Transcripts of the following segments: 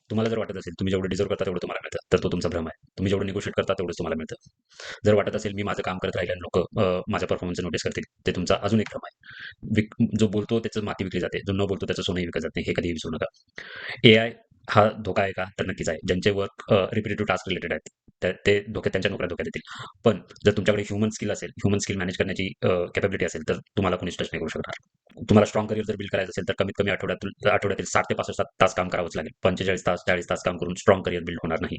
तुम्हाला जर वाटत असेल तुम्ही जेवढं डिझर्व्ह करता तेवढं तुम्हाला मिळतं, तर तो तुमचा भ्रम आहे. तुम्ही जेवढं निगोशिएट करता तेवढंच तुम्हाला मिळतं. जर वाटत असेल मी माझं काम करत राहिल्याने लोकं माझ्या परफॉर्मन्स नोटीस करतील, ते तुमचा अजून एक भ्रम आहे. जो बोलतो त्याचं माती विकली जाते, जो न बोलतो त्याचं सोनंही विकलं जात नाही, हे कधीही विसरू नका. एआय हा धोका आहे का? तर नक्कीच आहे. ज्यांचे वर्क रिपिटेटिव्ह टास्क रिलेटेड आहेत, तर ते धोके त्यांच्या नोकऱ्या धोक्यात येतील. पण जर तुमच्याकडे ह्युमन स्किल असेल, ह्युमन स्किल मॅनेज करण्याची कॅपॅबिलिटी असेल, तर तुम्हाला कोणीच टच नाही करू शकणार. तुम्हाला स्ट्रॉंग करियर जर बिल्ड करायचं असेल, तर कमीत कमी आठवड्यातील 60 ते 65 तास काम करावंच लागेल. 45 तास, 40 तास काम करून स्ट्रॉंग करियर बिल्ड होणार नाही.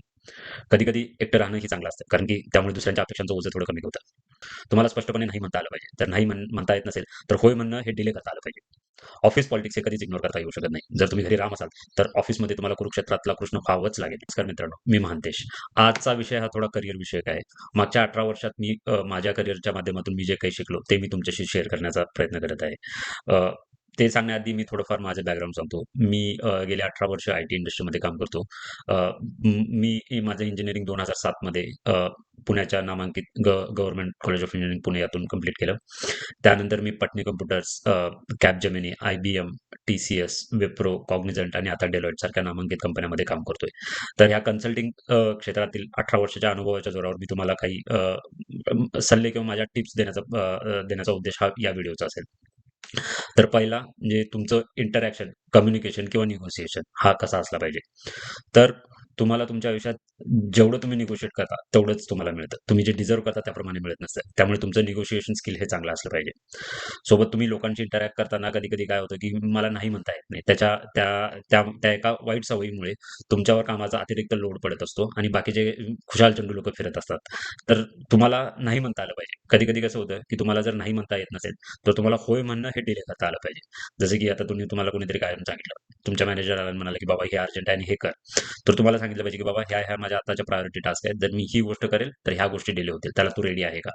कधी-कधी एकटं राहणं ही चांगलं असतं, कारण की त्यामुळे दुसऱ्यांच्या अपेक्षांचं ओझं थोडं कमी होतं. तुम्हाला स्पष्टपणे नाही म्हणता आलं पाहिजे. जर नाही म्हणता येत नसेल, तर होय म्हणणं हे डिले करता आलं पाहिजे. ऑफिस पॉलिटिक्स हे कधीच इग्नोर करता येऊ शकत नाही. जर तुम्ही घरी राम असाल, तर ऑफिसमध्ये तुम्हाला कुरुक्षेत्रातला कृष्ण व्हावंच लागेल. नमस्कार मित्रांनो, मी महांतेश. आजचा विषय हा थोडा करियर विषयक आहे. मागच्या 18 वर्षात मी माझ्या करियरच्या माध्यमातून मी जे काही शिकलो, ते मी तुमच्याशी शेअर करण्याचा प्रयत्न करत आहे. अ, ते सांगण्याआधी मी थोडंफार माझं बॅकग्राऊंड सांगतो. मी गेली 18 वर्ष आय-टी इंडस्ट्रीमध्ये काम करतो. मी माझं इंजिनिअरिंग 2007 मध्ये पुण्याच्या नामांकित government college of engineering Pune यातून कंप्लीट केलं. त्यानंतर मी Patni computers, Capgemini, IBM, TCS, Wipro, Cognizant आणि आता डेलॉइट सारख्या नामांकित कंपन्यांमध्ये काम करतोय. तर ह्या कन्सल्टिंग क्षेत्रातील 18 वर्षाच्या अनुभवाच्या जोरावर मी तुम्हाला काही सल्ले किंवा माझ्या टिप्स देण्याचा उद्देश हा या व्हिडिओचा असेल. तर पहिला म्हणजे तुमचं इंटरॅक्शन, कम्युनिकेशन किंवा निगोसिएशन हा कसा असला पाहिजे. तर तुम्हाला तुमच्या आयुष्यात जेवढं तुम्ही निगोशिएट करता, तेवढंच तुम्हाला मिळतं. तुम्ही जे डिझर्व्ह करता त्याप्रमाणे मिळत नसतं. त्यामुळे तुमचं निगोशिएशन स्किल हे चांगलं असलं पाहिजे. सोबत तुम्ही लोकांशी इंटरॅक्ट करताना कधी-कधी काय होतं, की मला नाही म्हणता येत नाही. त्याच्या त्या त्या त्या एका वाईट सवयीमुळे तुमच्यावर कामाचा अतिरिक्त लोड पडत असतो आणि बाकीचे खुशाल चंडू लोकं फिरत असतात. तर तुम्हाला नाही म्हणता आलं पाहिजे. कधी-कधी कसं होतं, की तुम्हाला जर नाही म्हणता येत नसेल, तर तुम्हाला होय म्हणणं हे डिले करता आलं पाहिजे. जसं की आता तुम्हाला कोणीतरी काय सांगितलं. तुमच्या मॅनेजर आला आणि म्हणाला, की "बाबा हे अर्जंट आहे आणि हे कर." तर तुम्हाला सांगितलं पाहिजे, की "बाबा ह्या माझ्या आत्ताच्या प्रायोरिटी टास्क आहेत. जर मी ही गोष्ट करेल, तर ह्या गोष्टी डिले होतील. त्याला तू रेडी आहे का?"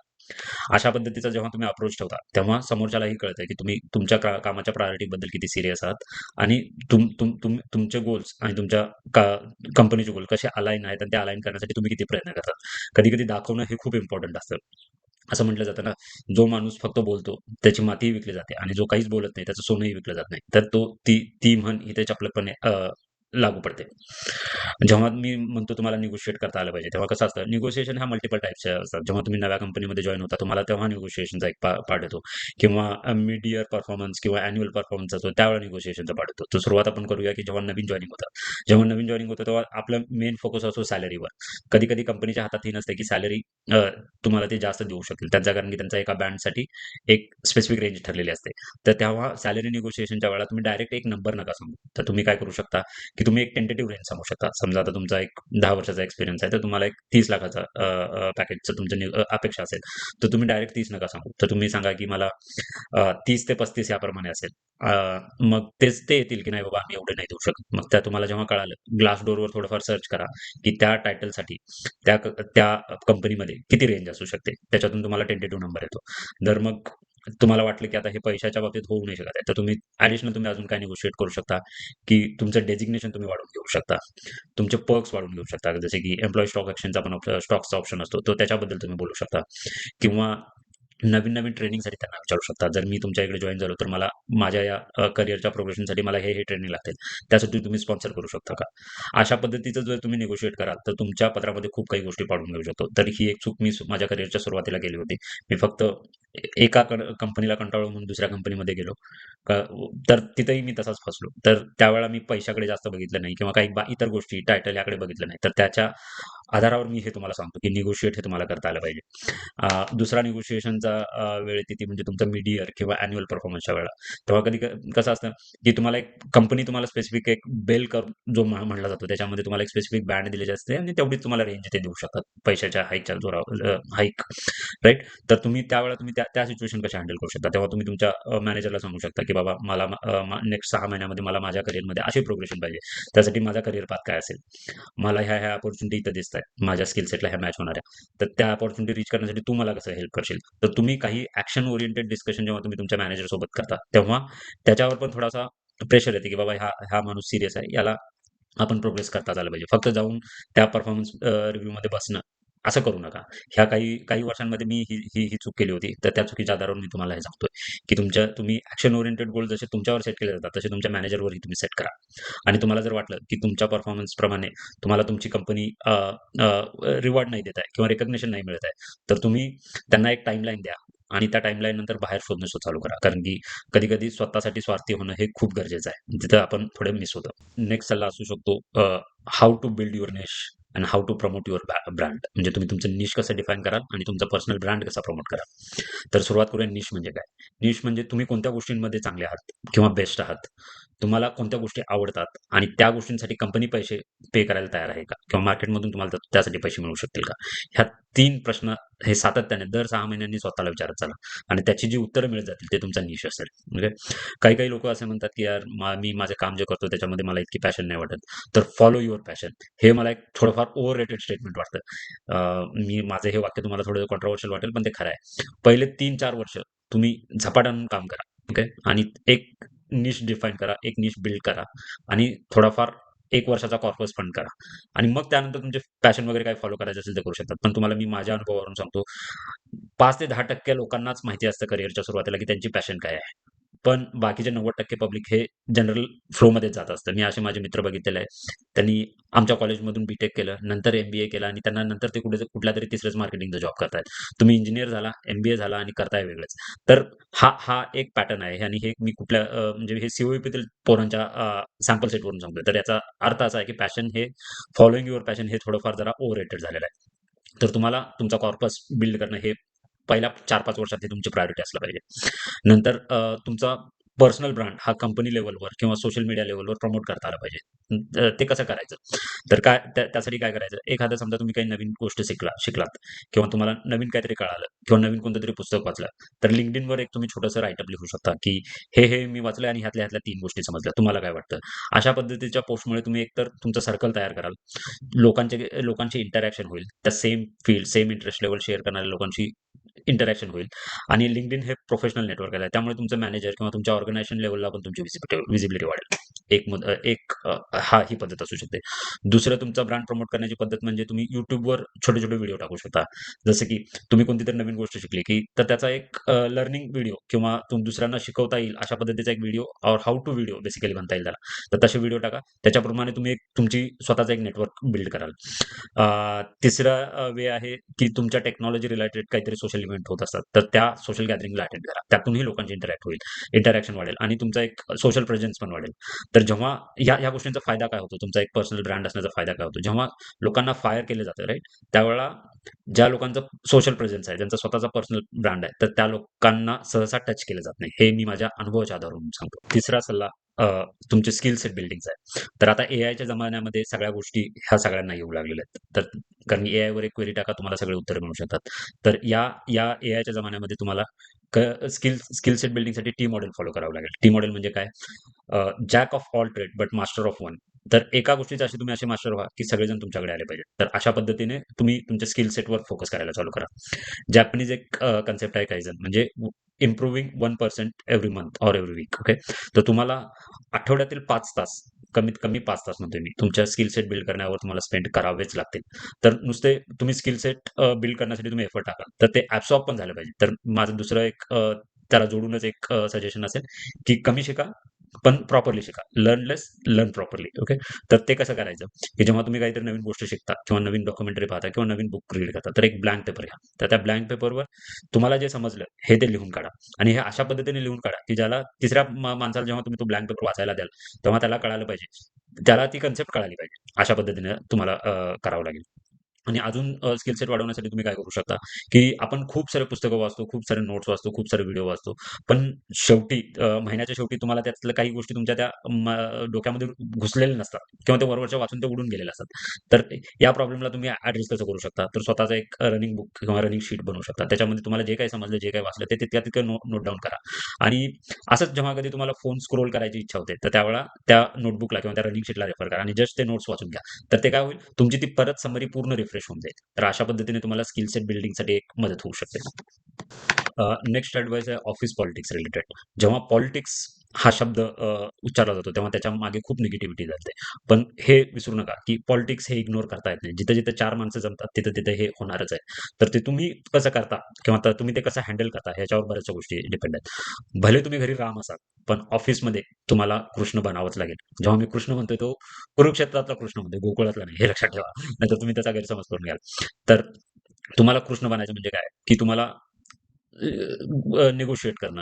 अशा पद्धतीचा जेव्हा तुम्ही अप्रोच ठेवता, तेव्हा समोरच्यालाही कळतंय, की तुम्ही तुमच्या कामाच्या प्रायोरिटीबद्दल किती सीरियस आहात आणि तुमचे गोल्स आणि तुमच्या का कंपनीचे गोल कसे अलाईन आहेत आणि ते अलाईन करण्यासाठी तुम्ही किती प्रयत्न करतात. कधी-कधी दाखवणं हे खूप इम्पोर्टंट असतं. असं म्हटलं जातं ना, जो माणूस फक्त बोलतो त्याची मातीही विकली जाते आणि जो काहीच बोलत नाही त्याचं सोनंही विकलं जात नाही. तर ती म्हण इथे चपलकपणे लागू पडते. जेव्हा मी म्हणतो तुम्हाला निगोशिएट करता आलं पाहिजे, तेव्हा कसं असतं निगोशिएशन ह्या मल्टिपल टाइप्सचे असतात. जेव्हा तुम्ही नव्या कंपनीमध्ये जॉइन होता, तुम्हाला तेव्हा निगोशिएशनचा एक पार्ट येतो किंवा मिड इयर परफॉर्मन्स किंवा अॅन्युअल परफॉर्मन्स असतो, त्यावेळेला निगोशिएशनचा पार्ट येतो. तर सुरुवात आपण करूया, की जेव्हा नवीन जॉइनिंग होतं. जेव्हा नवीन जॉइनिंग होतं, तेव्हा आपला मेन फोकस असतो सॅलरीवर. कधी-कधी कंपनीच्या हातात ही नसते, की सॅलरी तुम्हाला ते जास्त देऊ शकतील. त्यांचा कारण की त्यांचा एका बँडसाठी एक स्पेसिफिक रेंज ठरलेली असते. तर तेव्हा सॅलरी निगोशिएशनच्या वेळेला तुम्ही डायरेक्ट एक नंबर नका सांगू. तर तुम्ही काय करू शकता, की तुम्ही एक टेंटेटिव्ह रेंज सांगू शकता. समजा आता तुमचा एक 10 वर्षाचा एक्सपिरियन्स आहे, तर तुम्हाला एक 30 लाखाचा पॅकेजचं तुमचं अपेक्षा असेल, तर तुम्ही डायरेक्ट 30 नका सांगू. तर तुम्ही सांगा, की मला 30 ते 35 याप्रमाणे असेल. मग ते येतील, की नाही बाबा आम्ही एवढे नाही देऊ शकत. मग त्या तुम्हाला जेव्हा कळालं, Glassdoorवर थोडंफार सर्च करा, की त्या टायटलसाठी त्या कंपनीमध्ये किती रेंज असू शकते. त्याच्यातून तुम्हाला टेंटेटिव्ह नंबर येतो. जर मग तुम्हाला वाटलं, की आता हे पैशाच्या बाबतीत होऊ नाही शकत आहे, तर तुम्ही अजून काय निगोशिएट करू शकता, की तुमचं डेझिग्नेशन तुम्ही वाढवून घेऊ शकता. तुमचे पर्क्स वाढवून घेऊ शकता. जसे की एम्प्लॉयी स्टॉक एक्सचेंजचा पण स्टॉक्सचा ऑप्शन असतो. तो त्याच्याबद्दल तुम्ही बोलू शकता किंवा नवीन-नवीन ट्रेनिंगसाठी त्यांना विचारू शकता. जर मी तुमच्या इकडे जॉइन झालो, तर मला माझ्या या करिअरच्या प्रोग्रेशनसाठी मला हे ट्रेनिंग लागतील. त्यासाठी तुम्ही स्पॉन्सर करू शकता का? अशा पद्धतीचं जर तुम्ही निगोशिएट कराल, तर तुमच्या पत्रामध्ये खूप काही गोष्टी पाडून घेऊ शकतो. तर ही एक चूक मी माझ्या करिअरच्या सुरुवातीला केली होती. मी फक्त एका कंपनीला कंटाळून म्हणून दुसऱ्या कंपनीमध्ये गेलो. का तर तिथेही मी तसाच फसलो. तर त्यावेळेला मी पैशाकडे जास्त बघितलं नाही किंवा काही इतर गोष्टी, टायटल याकडे बघितलं नाही. तर त्याच्या आधारावर मी हे तुम्हाला सांगतो, की निगोशिएट हे तुम्हाला करता आलं पाहिजे. दुसरा निगोशिएशनचा वेळ येते ती म्हणजे तुमचा मिड इयर किंवा अॅन्युअल परफॉर्मन्सच्या वेळेला. तेव्हा कसं असतं, की तुम्हाला एक कंपनी तुम्हाला स्पेसिफिक एक बेल कर्व्ह जो म्हणला जातो, त्याच्यामध्ये तुम्हाला एक स्पेसिफिक बँड दिलेली असते आणि तेवढीच तुम्हाला रेंज ते देऊ शकतात पैशाच्या हाईकच्या जोरावर हाईक राइट. तर त्यावेळेला तुम्ही त्या सिच्युएशन कशा हँडल करू शकता. तेव्हा तुम्ही तुमच्या मॅनेजरला सांगू शकता, की बाबा मला नेक्स्ट 6 महिन्यामध्ये मला माझ्या करिअरमध्ये अशी प्रोग्रेशन पाहिजे. त्यासाठी माझा करिअर पाथ काय असेल? मला ह्या अपॉर्च्युनिटी इथं दिसतायत. माझ्या स्किल सेटला ह्या मॅच होणाऱ्या. तर त्या अपॉर्च्युनिटी रीच करण्यासाठी तू मला कसं हेल्प करशील? तर तुम्ही काही ॲक्शन ओरिएंटेड डिस्कशन जेव्हा तुम्ही तुमच्या मॅनेजर सोबत करता, तेव्हा त्याच्यावर पण थोडासा प्रेशर येते, की बाबा हा माणूस सीरियस आहे. याला आपण प्रोग्रेस करताच आलं पाहिजे. फक्त जाऊन त्या परफॉर्मन्स रिव्ह्यूमध्ये बसणं असं करू नका. ह्या काही काही वर्षांमध्ये मी ही चूक केली होती. तर त्या चुकीच्या आधारावर मी तुम्हाला हे सांगतोय, की तुम्ही ॲक्शन ओरिएंटेड गोल जसे तुमच्यावर सेट केले जातात, तसे तुमच्या मॅनेजरवरही तुम्ही सेट करा. आणि तुम्हाला जर वाटलं, की तुमच्या परफॉर्मन्सप्रमाणे तुम्हाला तुमची कंपनी रिवॉर्ड नाही देत आहे किंवा रिकॉग्निशन नाही मिळत आहे, तर तुम्ही त्यांना एक टाईमलाईन द्या आणि त्या टाईमलाईन नंतर बाहेर शोधणं चालू करा. कारण की कधी-कधी स्वतःसाठी स्वार्थी होणं हे खूप गरजेचं आहे. तिथं आपण थोडे मिस होतो. नेक्स्ट सल्ला असू शकतो, how to build your niche and how to promote your brand. म्हणजे तुम्ही तुमचं निश कसं डिफाईन कराल आणि तुमचा पर्सनल ब्रँड कसा प्रमोट कराल. तर सुरुवात करूया निश म्हणजे काय. निश म्हणजे तुम्ही कोणत्या गोष्टींमध्ये चांगले आहात किंवा बेस्ट आहात. तुम्हाला कोणत्या गोष्टी आवडतात आणि त्या गोष्टींसाठी कंपनी पैसे पे करायला तयार आहे का? किंवा मार्केटमधून तुम्हाला त्यासाठी पैसे मिळू शकतील का? ह्या 3 प्रश्न हे सातत्याने दर 6 महिन्यांनी स्वतःला विचारत चला आणि त्याची जी उत्तरं मिळत जातील ते तुमचा निश असेल. म्हणजे काही-काही लोकं असे म्हणतात, की यार मी माझं काम जे करतो त्याच्यामध्ये मला इतकी पॅशन नाही वाटत. तर फॉलो युअर पॅशन. हे मला एक थोडंफार ओव्हर रेटेड स्टेटमेंट वाटतं. माझं हे वाक्य तुम्हाला थोडं कॉन्ट्रोव्हर्शियल वाटेल, पण ते खरं आहे. पहिले 3-4 वर्ष तुम्ही झपाट्यानं काम करा. ओके. आणि एक निश डिफाईन करा, एक निश बिल्ड करा आणि थोडाफार 1 वर्षाचा कॉर्पस फंड करा आणि मग त्यानंतर तुमचे पॅशन वगैरे काही फॉलो करायचं असेल ते करू शकतात. पण तुम्हाला मी माझ्या अनुभवावरून सांगतो, 5 ते 10% लोकांनाच माहिती असतं करिअरच्या सुरुवातीला, की त्यांची पॅशन काय आहे. पण बाकीचे 90% पब्लिक हे जनरल फ्लोमध्ये जात असतं. मी असे माझे मित्र बघितलेले आहे. त्यांनी आमच्या कॉलेजमधून बी-टेक केलं, नंतर एम-बी-ए केलं आणि त्यांना नंतर ते कुठल्यातरी तिसऱ्याच मार्केटिंगचा जॉब करतायत. तुम्ही इंजिनिअर झाला, एम-बी-ए झाला आणि करताय वेगळंच. तर हा एक पॅटर्न आहे आणि हे मी म्हणजे हे सी-ओ-ई-पीतील पोरांच्या सॅम्पल सेटवरून सांगतोय. तर याचा अर्थ असा आहे, की पॅशन हे फॉलोइंग युअर पॅशन हे थोडंफार जरा ओव्हररेटेड झालेलं आहे. तर तुम्हाला तुमचा कॉर्पस बिल्ड करणं हे पहिल्या 4-5 वर्षात हे तुमची प्रायोरिटी असलं पाहिजे. नंतर तुमचा पर्सनल ब्रँड हा कंपनी लेव्हलवर किंवा सोशल मीडिया लेव्हलवर प्रमोट करता आला पाहिजे. ते कसं करायचं? तर त्यासाठी काय करायचं? एखादं समजा तुम्ही काही नवीन गोष्ट शिकलात किंवा तुम्हाला नवीन काहीतरी कळालं किंवा नवीन कोणतं तरी पुस्तक वाचलं, तर LinkedInवर एक तुम्ही छोटंसं राईटअप लिहू शकता, की हे मी वाचलंय आणि ह्यातल्या 3 गोष्टी समजल्या. तुम्हाला काय वाटतं? अशा पद्धतीच्या पोस्टमुळे तुम्ही एकतर तुमचं सर्कल तयार कराल. लोकांची इंटरॅक्शन होईल. त्या same field, same interest level share करणाऱ्या लोकांशी इंटरॅक्शन होईल आणि LinkedIn हे प्रोफेशनल नेटवर्क आहे. त्यामुळे तुमचं मॅनेजर किंवा तुमच्या ऑर्गनायझेशन लेव्हलला पण तुमची व्हिजिबिलिटी वाढेल. ही पद्धत असू शकते. दुसरं तुमचा ब्रँड प्रमोट करण्याची पद्धत म्हणजे तुम्ही YouTubeवर छोटे-छोटे व्हिडिओ टाकू शकता. जसं की तुम्ही कोणतीतरी नवीन गोष्ट शिकली, की तर त्याचा एक लर्निंग व्हिडिओ किंवा दुसऱ्यांना शिकवता येईल अशा पद्धतीचा एक video or how to video basically म्हणता येईल त्याला. तर तसे व्हिडिओ टाका. त्याच्याप्रमाणे तुम्ही तुमची स्वतःचा एक नेटवर्क बिल्ड कराल. तिसरा वे आहे, की तुमच्या टेक्नॉलॉजी रिलेटेड काहीतरी सोशल इव्हेंट होत असतात. तर त्या सोशल गॅदरिंगला अटेंड करा. त्यातूनही लोकांची इंटरॅक्शन वाढेल आणि तुमचा एक सोशल प्रेझेन्स पण वाढेल. तर जेव्हा ह्या गोष्टींचा फायदा काय होतो? तुमचा एक पर्सनल ब्रँड असण्याचा फायदा काय होतो? जेव्हा लोकांना फायर केलं जातं राइट? त्यावेळेला ज्या लोकांचा सोशल प्रेझेन्स आहे, ज्यांचा स्वतःचा पर्सनल ब्रँड आहे, तर त्या लोकांना सहसा टच केलं जात नाही. हे मी माझ्या अनुभवाच्या आधारावरून सांगतो. तिसरा सल्ला अ, तुमचे स्किल सेट बिल्डिंगचा आहे. तर आता एआयच्या जमान्यामध्ये सगळ्या गोष्टी ह्या सगळ्यांना येऊ लागलेल्या आहेत. तर कारण एआयवर एक क्वेरी टाका, तुम्हाला सगळे उत्तरं मिळू शकतात. तर या एआयच्या जमान्यामध्ये तुम्हाला स्किल सेट बिल्डिंगसाठी टी मॉडेल फॉलो करावं लागेल. टी मॉडेल म्हणजे काय? Jack of all trade but master of one. तर एका गोष्टीचे तुम्ही असे मास्टर व्हा, की सगळेजण तुमच्याकडे आले पाहिजेत. तर अशा पद्धतीने तुम्ही तुमच्या स्किल सेटवर फोकस करायला चालू करा. जॅपनीज एक कन्सेप्ट आहे कायझन म्हणजे improving 1% every month or every week. Okay. तर तुम्हाला आठवड्यातील 5 तास, कमीत कमी 5 तास म्हणतोय मी, तुमच्या स्किल सेट बिल्ड करण्यावर तुम्हाला स्पेंड करावेच लागतील. तर नुसते तुम्ही स्किल सेट बिल्ड करण्यासाठी तुम्ही एफर्ट टाकाल, तर ते ॲब्सॉर्ब पण झालं पाहिजे. तर माझं दुसरं एक त्याला जोडूनच एक सजेशन असेल, की कमी शिका, पण प्रॉपरली शिका. लर्न लेस, लर्न प्रॉपरली. ओके. तर ते कसं करायचं, की जेव्हा तुम्ही काहीतरी नवीन गोष्ट शिकता किंवा नवीन डॉक्युमेंटरी पाहता किंवा नवीन बुक रीड करता, तर एक ब्लँक पेपर घ्या. तर त्या ब्लँक पेपरवर तुम्हाला जे समजलं हे ते लिहून काढा आणि हे अशा पद्धतीने लिहून काढा, की ज्याला तिसऱ्या माणसाला जेव्हा तुम्ही तो ब्लँक पेपर वाचायला द्याल, तेव्हा त्याला कळालं पाहिजे. त्याला ती कन्सेप्ट कळाली पाहिजे. अशा पद्धतीने तुम्हाला करावं लागेल. आणि अजून स्किल सेट वाढवण्यासाठी तुम्ही काय करू शकता, की आपण खूप सारे पुस्तकं वाचतो, खूप सारे नोट्स वाचतो, खूप सारे व्हिडिओ वाचतो. पण शेवटी महिन्याच्या शेवटी तुम्हाला त्यातल्या काही गोष्टी तुमच्या त्या डोक्यामध्ये घुसलेल्या नसतात किंवा ते वरवरच्या वाचून ते उडून गेलेले असतात. तर या प्रॉब्लेमला तुम्ही ॲड्रेस कसं करू शकता? तर स्वतःचा एक रनिंग बुक किंवा रनिंग शीट बनवू शकता. त्याच्यामध्ये तुम्हाला जे काही समजलं, जे काही वाचलं ते तितक्या तितकं नोट डाउन करा. आणि असंच जेव्हा कधी तुम्हाला फोन स्क्रोल करायची इच्छा होते, तर त्यावेळेला त्या नोटबुकला किंवा त्या रनिंग शीटला रेफर करा आणि जस्ट ते नोट्स वाचून घ्या. तर ते काय होईल, तुमची ती परत समरी पूर्ण रिफ्रेश होऊन जाईल. तर अशा पद्धतीने तुम्हाला स्किल सेट बिल्डिंगसाठी एक मदत होऊ शकते. नेक्स्ट ॲडवाइस आहे ऑफिस पॉलिटिक्स रिलेटेड. जेव्हा पॉलिटिक्स हा शब्द उच्चारला जातो तेव्हा त्याच्या मागे खूप निगेटिव्हिटी जाते. पण हे विसरू नका, की पॉलिटिक्स हे इग्नोर करता येत नाही. जिथे-जिथे 4 माणसं जमतात, तिथे-तिथे हे होणारच आहे. तर ते तुम्ही कसं करता किंवा तुम्ही ते कसं हँडल करता ह्याच्यावर बऱ्याचशा गोष्टी डिपेंड आहेत. भले तुम्ही घरी राम असाल, पण ऑफिसमध्ये तुम्हाला कृष्ण बनावंच लागेल. जेव्हा मी कृष्ण म्हणतोय तो कुरुक्षेत्रातला कृष्ण म्हणतोय, गोकुळातला नाही. हे लक्षात ठेवा. नाहीतर तुम्ही त्याचा गैरसमज करून घ्याल. तर तुम्हाला कृष्ण बनायचं म्हणजे काय, की तुम्हाला निगोशिएट करणं,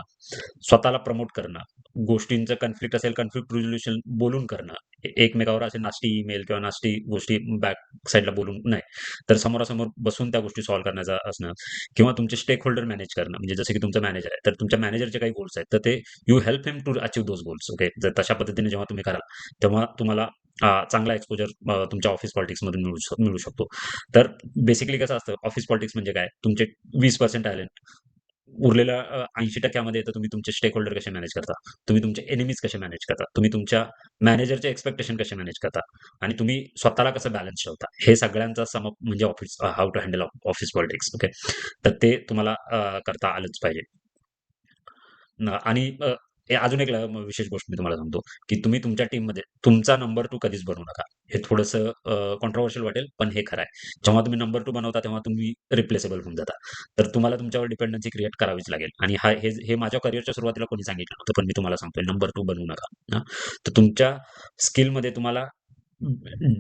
स्वतःला प्रमोट करणं, गोष्टींचं कॉन्फ्लिक्ट असेल, कॉन्फ्लिक्ट रिझोल्यूशन बोलून करणं. एकमेकावर असे नास्टी ईमेल किंवा नास्टी गोष्टी बॅक साइडला बोलून नाही. तर समोरासमोर बसून त्या गोष्टी सॉल्व्ह करण्याचं असणं किंवा तुमचे स्टेक होल्डर मॅनेज करणं. म्हणजे जसं की तुमचा मॅनेजर आहे, तर तुमच्या मॅनेजरचे काही गोल्स आहेत, तर ते you help him to achieve those goals. Okay. जर तशा पद्धतीने जेव्हा तुम्ही कराल, तेव्हा तुम्हाला चांगला एक्सपोजर तुमच्या ऑफिस पॉलिटिक्समधून मिळू शकतो. तर बेसिकली कसं असतं, ऑफिस पॉलिटिक्स म्हणजे काय? तुमचे 20% टॅलेंट उरलेल्या 80% मध्ये तर तुम्ही तुमचे स्टेक होल्डर कसे मॅनेज करता, तुम्ही तुमचे एनिमीज कसे मॅनेज करता, तुम्ही तुमच्या मॅनेजरचे एक्स्पेक्टेशन कसे मॅनेज करता आणि तुम्ही स्वतःला कसं बॅलन्स ठेवता. हे सगळ्यांचा सम अप म्हणजे office how to handle office politics. Okay. तर ते तुम्हाला करता आलंच पाहिजे. आणि हे अजून एक विशेष गोष्ट मी तुम्हाला सांगतो, की तुम्ही तुमच्या टीममध्ये तुमचा नंबर 2 कधीच बनवू नका. हे थोडंसं कॉन्ट्रोव्हर्शियल वाटेल, पण हे खरं आहे. जेव्हा तुम्ही नंबर 2 बनवता, तेव्हा तुम्ही रिप्लेसेबल होऊन जाता. तर तुम्हाला तुमच्यावर डिपेंडन्सी क्रिएट करावीच लागेल आणि हे माझ्या करिअरच्या सुरुवातीला कोणी सांगितलं नव्हतं, पण मी तुम्हाला सांगतोय नंबर 2 बनवू नका. हां. तर तुमच्या स्किलमध्ये तुम्हाला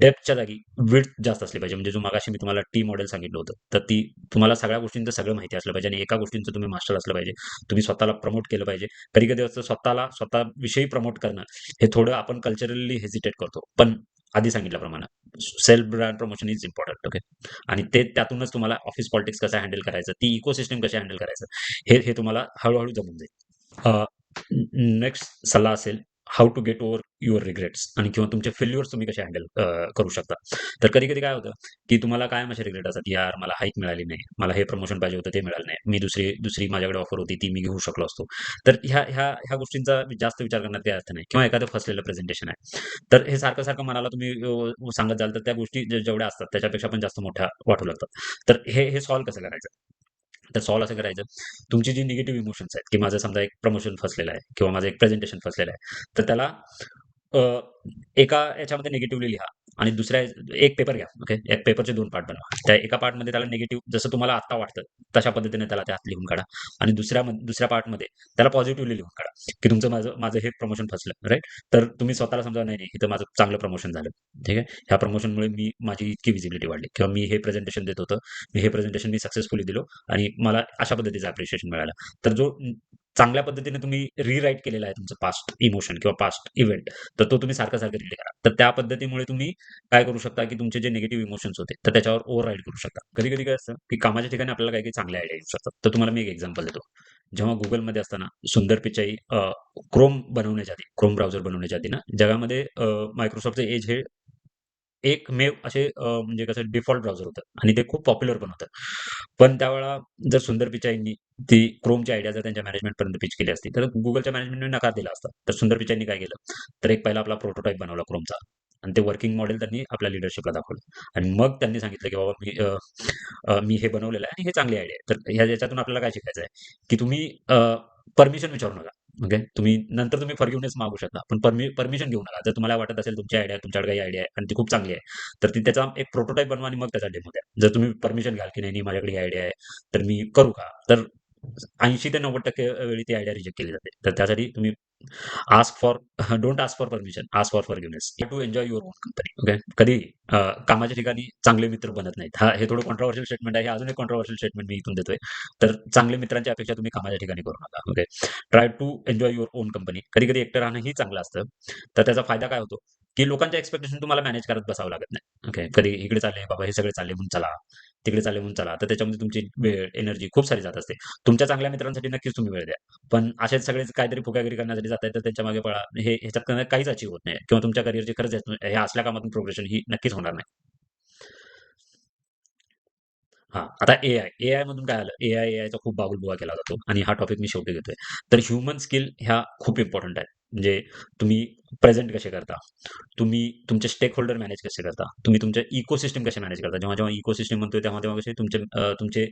डेप्थच्या जागी विड्थ जास्त असली पाहिजे. म्हणजे जो मगाशी मी तुम्हाला टी मॉडेल सांगितलं होतं, तर ती तुम्हाला सगळ्या गोष्टींचं सगळं माहिती असलं पाहिजे आणि एका गोष्टींचं तुम्ही मास्टर असलं पाहिजे. तुम्ही स्वतःला प्रमोट केलं पाहिजे. कधी-कधी असतं स्वतःला स्वतःविषयी प्रमोट करणं, हे थोडं आपण कल्चरली हेजिटेट करतो. पण आधी सांगितल्याप्रमाणे self brand promotion is important. Okay. आणि ते त्यातूनच तुम्हाला ऑफिस पॉलिटिक्स कसं हँडल करायचं, ती इकोसिस्टम कशी हँडल करायचं, हे तुम्हाला हळू जमून जाईल. नेक्स्ट सल्ला असेल, how to get over your regrets आणि किंवा तुमचे फेल्युअर्स तुम्ही कसे हँडल करू शकता. तर कधी-कधी काय होतं, की तुम्हाला कायम असे रिग्रेट असतात, "यार मला हाईक मिळाली नाही. मला हे प्रमोशन पाहिजे होतं, ते मिळालं नाही. मी दुसरी दुसरी माझ्याकडे ऑफर होती, ती मी घेऊ शकलो असतो." तर ह्या गोष्टींचा जास्त विचार करण्यात काही अर्थ नाही किंवा एखादं फसलेलं प्रेझेंटेशन आहे. तर हे सारखं-सारखं मनाला तुम्ही सांगत जाल, तर त्या गोष्टी जेवढ्या असतात त्याच्यापेक्षा पण जास्त मोठ्या वाटू लागतात. तर हे सॉल्व्ह कसं करायचं? तर सॉल्व्ह असं करायचं, तुमची जी निगेटिव्ह इमोशन्स आहेत, की माझं समजा एक प्रमोशन फसलेलं आहे किंवा माझं एक प्रेझेंटेशन फसलेलं आहे. तर त्याला अ, एका याच्यामध्ये निगेटिव्हली लिहा आणि दुसऱ्या एक पेपर घ्या. ओके. एक पेपरचे 2 पार्ट बनवा. त्या एका पार्टमध्ये त्याला निगेटिव्ह जसं तुम्हाला आत्ता वाटतं, तशा पद्धतीने त्याला त्यात लिहून काढा आणि दुसऱ्या पार्टमध्ये त्याला पॉझिटिव्हली लिहून काढा, की तुमचं माझं माझं हे प्रमोशन फसलं, राइट? तर तुम्ही स्वतःला समजा, नाही, नाही, इथं माझं चांगलं प्रमोशन झालं. ठीक आहे. ह्या प्रमोशनमुळे माझी इतकी व्हिजिबिलिटी वाढली किंवा मी हे प्रेझेंटेशन देत होतं. मी हे प्रेझेंटेशन सक्सेसफुली दिलं आणि मला अशा पद्धतीचं अप्रिशिएशन मिळालं. तर जो चांगल्या पद्धतीने तुम्ही रिराईट केलेला आहे तुमचं पास्ट इमोशन किंवा पास्ट इव्हेंट, तर तो तुम्ही सारखं रीड करा. तर त्या पद्धतीमुळे तुम्ही काय करू शकता, की तुमचे जे निगेटिव्ह इमोशन्स होते, तर त्याच्यावर ओव्हरराईड करू शकता. कधी-कधी काय असतं, की कामाच्या ठिकाणी आपल्याला काही-काही चांगल्या आयडिया येऊ शकतात. तर तुम्हाला मी एक एक्झाम्पल देतो. जेव्हा Googleमध्ये असताना सुंदर पिचाई बनवण्याच्या आधी, Chrome ब्राउझर बनवण्याच्या आधी ना, जगामध्ये Microsoftचं एज हे एकमेव असे म्हणजे कसं डिफॉल्ट ब्राउझर होतं आणि ते खूप पॉप्युलर पण होतं. पण त्यावेळेला जर सुंदर पिचाईंनी ती Chromeची आयडिया जर त्यांच्या मॅनेजमेंटपर्यंत पिच केली असती, तर Googleच्या मॅनेजमेंटने नकार दिला असता. तर सुंदर पिचाईंनी काय केलं, तर एक पहिला आपला प्रोटोटाइप बनवला Chromeचा आणि ते वर्किंग मॉडेल त्यांनी आपल्या लीडरशिपला दाखवलं आणि मग त्यांनी सांगितलं, की बाबा मी हे बनवलेलं आहे आणि हे चांगली आयडिया आहे. तर याच्यातून आपल्याला काय शिकायचं आहे, की तुम्ही परमिशन विचारू नका. ओके. तुम्ही फॉरगिव्हनेस मागू शकता. पण परमिशन घेऊ नका. जर तुम्हाला वाटत असेल तुमच्याकडे काही आयडिया आहे आणि ती खूप चांगली आहे, तर ती त्याचा एक प्रोटोटाइप बनवा आणि मग त्याचा डेमो द्या. जर तुम्ही परमिशन घ्याल, की नाही, नाही माझ्याकडे ही आयडिया आहे, तर मी करू का? तर 80 ते 90% वेळी ती आयडिया रिजेक्ट केली जाते. तर त्यासाठी तुम्ही ask for don't ask for permission, ask for forgiveness. To enjoy your own company. Okay. कधी कामाच्या ठिकाणी चांगले मित्र बनत नाहीत. हे थोडं कॉन्ट्रोव्हर्शियल स्टेटमेंट आहे. हे अजून एक कॉन्ट्रोव्हर्शियल स्टेटमेंट मी इथून देतोय. तर चांगल्या मित्रांची अपेक्षा तुम्ही कामाच्या ठिकाणी करू नका. Okay. Try to enjoy your own company. कधी-कधी एकटं राहणंही चांगलं असतं. तर त्याचा फायदा काय होतो, की लोकांच्या एक्स्पेक्टेशन तुम्हाला मॅनेज करत बसावं लागत नाही. ओके. कधी इकडे चालले बाबा, हे सगळे चालले म्हणून चला. तिकडे चालले म्हणून चला. तर त्याच्यामध्ये तुमची वेळ, एनर्जी खूप सारी जात असते. तुमच्या चांगल्या मित्रांसाठी नक्कीच तुम्ही वेळ द्या. पण असेच सगळेच काहीतरी फुगागिरी करण्यासाठी जाताय, तर त्यांच्या मागे पळा. ह्याच्यात काहीच अचीव्ह होत नाही किंवा तुमच्या करिअरची खरंच हे असल्या कामातून प्रोग्रेशन ही नक्कीच होणार नाही. हां, आता एआय. एआय मधून काय आलं? एआयचा खूप बागुलबुवा केला जातो आणि हा टॉपिक मी शेवटी घेतोय. तर ह्युमन स्किल ह्या खूप इम्पोर्टंट आहेत. म्हणजे तुम्ही प्रेझेंट कसे करता, तुम्ही तुमचे स्टेक होल्डर मॅनेज कसे करता, तुम्ही तुमचे इकोसिस्टम कसे मॅनेज करता. जेव्हा जेव्हा इकोसिस्टम म्हणतोय तेव्हा तेव्हा कसे तुमचे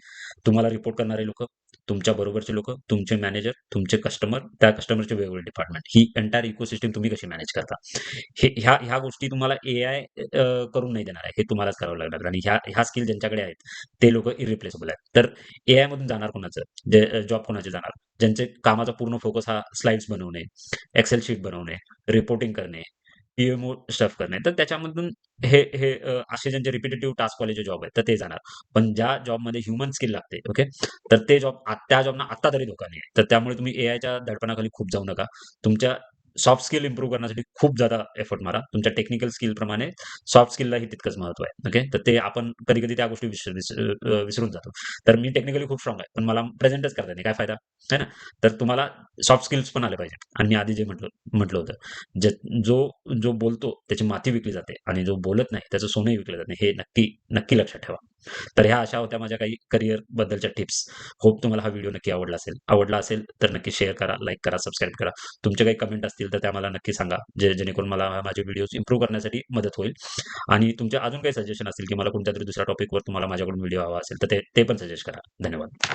तुम्हाला रिपोर्ट करणारे लोक, तुमच्या बरोबरचे लोक, तुमचे मॅनेजर, तुमचे कस्टमर, त्या कस्टमरचे वेगवेगळे डिपार्टमेंट, ही एंटायर इकोसिस्टम तुम्ही कशी मॅनेज करता. ह्या गोष्टी तुम्हाला एआय करून नाही देणार आहे, हे तुम्हालाच करावं लागणार. आणि ह्या स्किल ज्यांच्याकडे आहेत ते लोक इरिप्लेसेबल आहेत. तर एआय मधून जाणार कोणाचं, जे जॉब कोणाचे जाणार, ज्यांचे कामाचा पूर्ण फोकस हा स्लाइड्स बनवणे, एक्सेल शीट बनवणे, रिपोर्टिंग करणे, पीएमओ स्टफ करणे. तर त्याच्यामधून असे ज्यांचे रिपिटेटिव्ह टास्कवाले जे जॉब आहेत तर ते जाणार. पण ज्या जॉबमध्ये ह्युमन स्किल लागते, ओके, तर त्या जॉबना आत्ता तरी धोका नाही आहे. तर त्यामुळे तुम्ही एआयच्या दडपणाखाली खूप जाऊ नका. तुमच्या सॉफ्ट स्किल इम्प्रूव्ह करण्यासाठी खूप ज्यादा एफर्ट मारा. तुमच्या टेक्निकल स्किलप्रमाणे सॉफ्ट स्किललाही तितकंच महत्त्व आहे. ओके. तर ते आपण कधी-कधी त्या गोष्टी विसरून जातो. तर मी टेक्निकली खूप स्ट्राँग आहे. पण मला प्रेझेंटच करता येत नाही. काय फायदा? आहे ना? तर तुम्हाला सॉफ्ट स्किल्स पण आले पाहिजेत. आणि मी आधी जे म्हटलं होतं, जे जो जो बोलतो त्याची माती विकली जाते आणि जो बोलत नाही त्याचं सोनंही विकलं जात नाही. हे नक्की, नक्की लक्षात ठेवा. तर ह्या अशा होत्या माझ्या काही करियर बद्दलच्या टिप्स. होप तुम्हाला हा व्हिडिओ नक्की आवडला असेल. आवडला असेल तर नक्की शेअर करा, लाईक करा, सबस्क्राईब करा. तुमचे काही कमेंट असतील तर त्या मला नक्की सांगा. जेणेकरून मला माझे व्हिडिओज इम्प्रूव्ह करण्यासाठी मदत होईल. आणि तुमचे अजून काही सजेशन असतील, की मला कोणत्यातरी दुसऱ्या टॉपिकवर तुम्हाला माझ्याकडून व्हिडिओ हवा असेल, तर ते पण सजेस्ट करा. धन्यवाद.